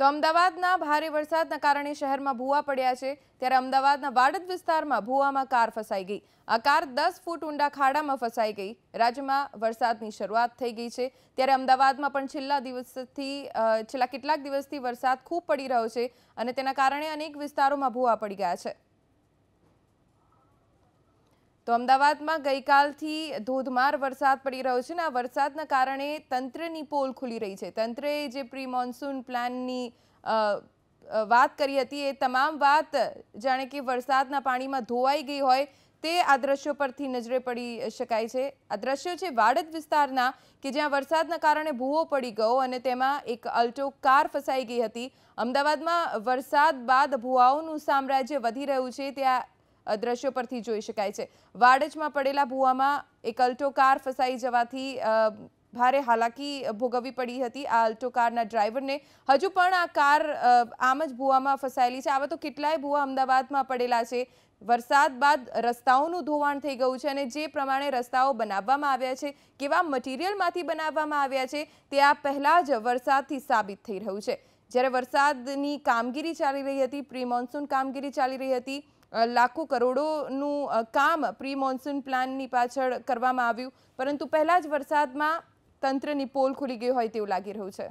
તો અમદાવાદના ભારે વરસાદના કારણે શહેરમાં ભૂવા પડ્યા છે ત્યારે અમદાવાદના વાડદ વિસ્તારમાં ભૂવામાં કાર ફસાઈ ગઈ। આ કાર 10 ફૂટ ઊંડા ખાડામાં ફસાઈ ગઈ। રાજ્યમાં વરસાદની શરૂઆત થઈ ગઈ છે ત્યારે અમદાવાદમાં પણ છેલ્લા કેટલાક દિવસથી વરસાદ ખૂબ પડી રહ્યો છે અને તેના કારણે અનેક વિસ્તારોમાં ભૂવા પડી ગયા છે। તો અમદાવાદમાં ગઈકાલથી ધોધમાર વરસાદ પડી રહ્યો છે ને આ વરસાદના કારણે તંત્રની પોલ ખુલી રહી છે। તંત્રએ જે પ્રી મોન્સૂન પ્લાનની વાત કરી હતી એ તમામ વાત જાણે કે વરસાદના પાણીમાં ધોવાઈ ગઈ હોય તે આ દ્રશ્યો પરથી નજરે પડી શકાય છે। આ દ્રશ્યો છે વાડદ વિસ્તારના કે જ્યાં વરસાદના કારણે ભૂવો પડી ગયો અને તેમાં એક અલ્ટો કાર ફસાઈ ગઈ હતી। અમદાવાદમાં વરસાદ બાદ ભૂવાઓનું સામ્રાજ્ય વધી રહ્યું છે ત્યાં દ્રશ્યો પરથી જોઈ શકાય છે। વાડજમાં પડેલા ભૂવામાં એક અલ્ટો કાર ફસાઈ જવાથી ભારે હાલાકી ભોગવવી પડી હતી। આ અલ્ટો કારના ડ્રાઈવરને હજુ પણ આ કાર આમ જ ભૂવામાં ફસાયેલી છે। આવા તો કેટલાય ભૂવા અમદાવાદમાં પડેલા છે। વરસાદ બાદ રસ્તાઓનું ધોવાણ થઈ ગયું છે અને જે પ્રમાણે રસ્તાઓ બનાવવામાં આવ્યા છે કેવા મટીરિયલમાંથી બનાવવામાં આવ્યા છે તે આ પહેલાં જ વરસાદથી સાબિત થઈ રહ્યું છે। જ્યારે વરસાદની કામગીરી ચાલી રહી હતી, પ્રી મોન્સૂન કામગીરી ચાલી રહી હતી, લાખો કરોડોનું કામ પ્રી મોન્સૂન પ્લાનની પાછળ કરવામાં આવ્યું પરંતુ પહેલા જ વરસાદમાં તંત્રની પોલ ખુલી ગઈ હોય તેવું લાગી રહ્યું છે।